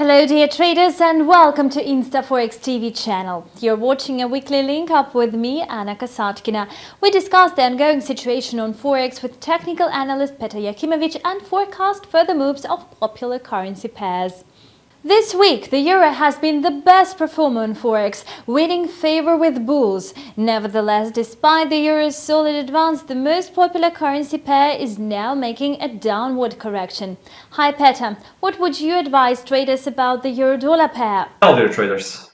Hello dear traders and welcome to InstaForex TV channel. You're watching a weekly link up with me, Anna Kasatkina. We discuss the ongoing situation on Forex with technical analyst Peter Yakimovic and forecast further moves of popular currency pairs. This week, the euro has been the best performer on Forex, winning favor with bulls. Nevertheless, despite the euro's solid advance, the most popular currency pair is now making a downward correction. Hi Peter, what would you advise traders about the euro-dollar pair? Hello dear traders.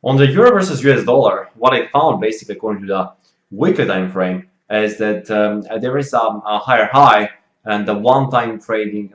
On the euro versus US dollar, what I found basically according to the weekly time frame is that there is a higher high and the one-time frame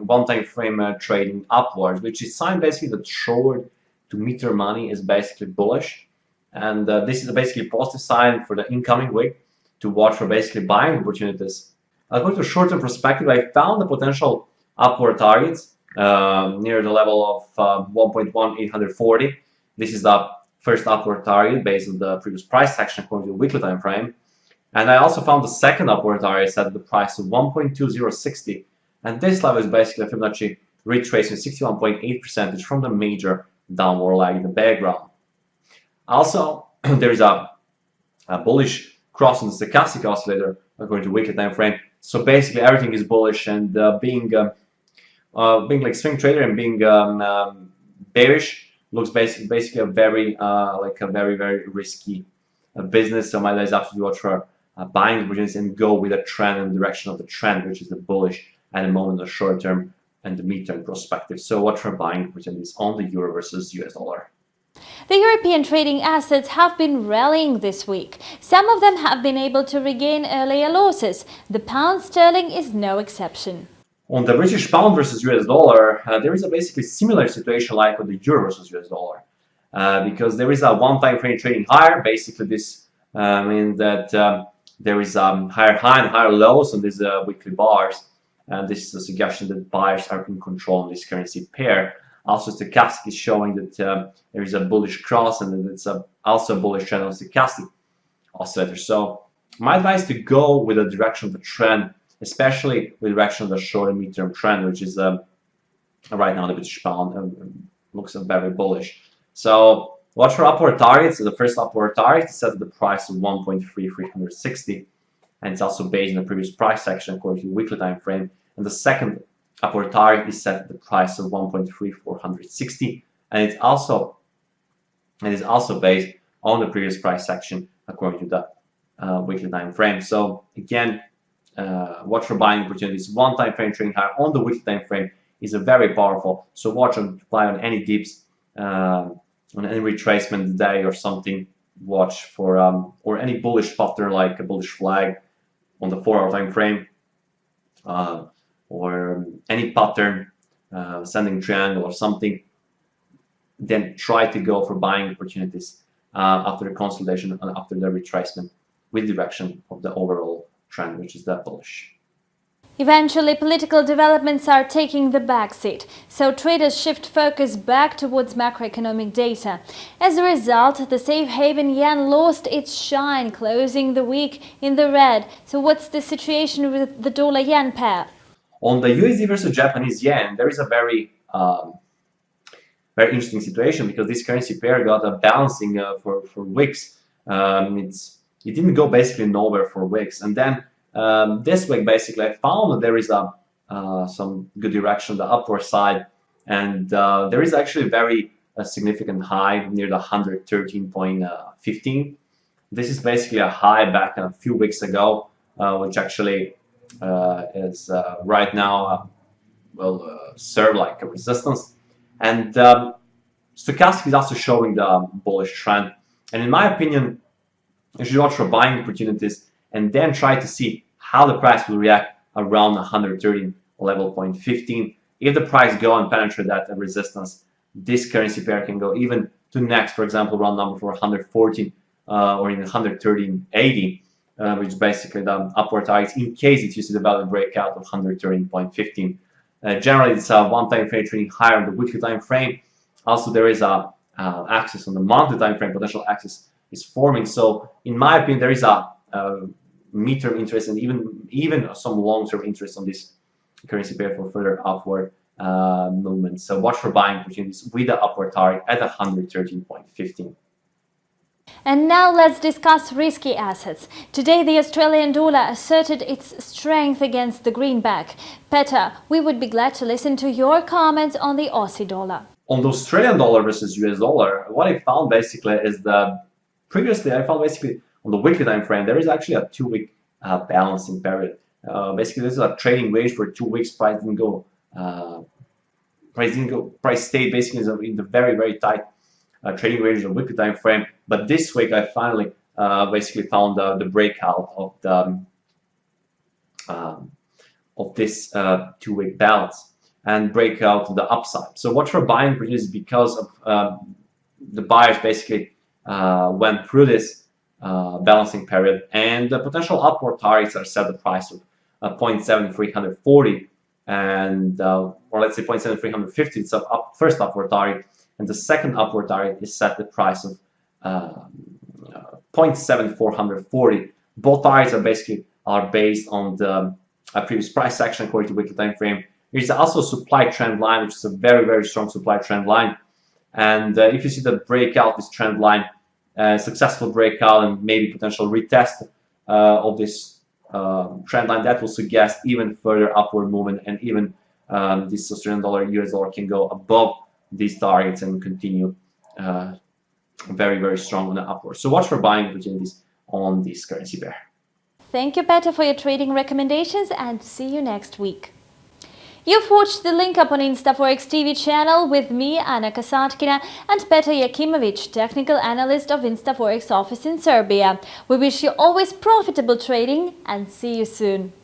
trading upwards, which is sign basically that short to mid-term money is basically bullish, and this is basically a positive sign for the incoming week to watch for basically buying opportunities. According to short-term perspective, I found the potential upward targets near the level of 1.1840. This is the first upward target based on the previous price action according to the weekly time frame. And I also found the second upward target set at the price of 1.2060, and this level is basically a Fibonacci retracement 61.8% from the major downward leg in the background. Also, there is a bullish cross on the stochastic oscillator according to weekly time frame. So basically, everything is bullish, and being like swing trader and being bearish looks basically a very very risky business. So my advice is absolutely watch for buying opportunities and go with a trend and direction of the trend, which is the bullish at the moment, the short term and the mid-term perspective. So watch for buying opportunities on the euro versus US dollar. The European trading assets have been rallying this week. Some of them have been able to regain earlier losses. The pound sterling is no exception. On the British pound versus US dollar, there is a basically similar situation like on the euro versus US dollar. Because there is a one-time frame trading higher. Basically, this means that there is higher high and higher lows on these weekly bars, and this is a suggestion that buyers are in control on this currency pair. Also, stochastic is showing that there is a bullish cross, and that it's also a bullish trend on stochastic oscillator. So, my advice is to go with the direction of the trend, especially with the direction of the short and mid-term trend, which is right now the British pound looks very bullish. So watch for upward targets. The first upward target is set at the price of 1.3360, and it's also based on the previous price action according to the weekly time frame. And the second upward target is set at the price of 1.3460, and it is also based on the previous price action according to the weekly time frame. So again, watch for buying opportunities. One time frame trading higher on the weekly time frame is a very powerful. So watch and buy on any dips. On any retracement day or something, watch for or any bullish pattern like a bullish flag on the 4-hour time frame, or any pattern, ascending triangle or something. Then try to go for buying opportunities after the consolidation and after the retracement with direction of the overall trend, which is that bullish. Eventually, political developments are taking the backseat, so traders shift focus back towards macroeconomic data. As a result, the safe haven yen lost its shine, closing the week in the red. So what's the situation with the dollar-yen pair? On the USD versus Japanese yen, there is a very interesting situation, because this currency pair got a balancing for weeks. It didn't go basically nowhere for weeks, and then this week, basically, I found that there is some good direction on the upward side, and there is actually a very significant high near the 113.15. This is basically a high back a few weeks ago, which actually is right now will serve like a resistance. And stochastic is also showing the bullish trend. And in my opinion, you should watch for buying opportunities and then try to see how the price will react around 113 level 0.15. If the price go and penetrate that resistance, this currency pair can go even to next, for example, round number for 114 or in 113.80, which is basically the upward target in case it uses the value breakout of 113.15. Generally, it's a one-time frame trading higher on the weekly time frame. Also, there is a axis on the monthly time frame, potential axis is forming. So in my opinion, there is a mid-term interest and even some long-term interest on this currency pair for further upward movement. So watch for buying opportunities with the upward target at 113.15. And now let's discuss risky assets. Today the Australian dollar asserted its strength against the greenback. Peter, we would be glad to listen to your comments on the Aussie dollar. On the Australian dollar versus US dollar, what I found basically is previously I found basically on the weekly time frame there is actually a 2-week balancing period. Basically this is a trading range for 2 weeks. Price stayed basically in the very tight trading range on the weekly time frame. But this week I finally basically found the breakout of this 2-week balance and breakout to the upside. So watch for buying opportunities because of the buyers basically went through this balancing period, and the potential upward targets are set at the price of 0.7340 and or let's say 0.7350. It's first upward target, and the second upward target is set at the price of 0.7440. Both targets are based on the previous price action according to weekly time frame. There's also a supply trend line, which is a very strong supply trend line. And if you see the breakout, this trend line, successful breakout and maybe potential retest of this trend line, that will suggest even further upward movement, and even this Australian dollar, US dollar can go above these targets and continue very strong on the upward. So watch for buying opportunities on this currency pair. Thank you, Peter, for your trading recommendations, and see you next week. You've watched the Linkup on InstaForex TV channel with me, Anna Kasatkina, and Petar Jakimovic, technical analyst of InstaForex office in Serbia. We wish you always profitable trading and see you soon.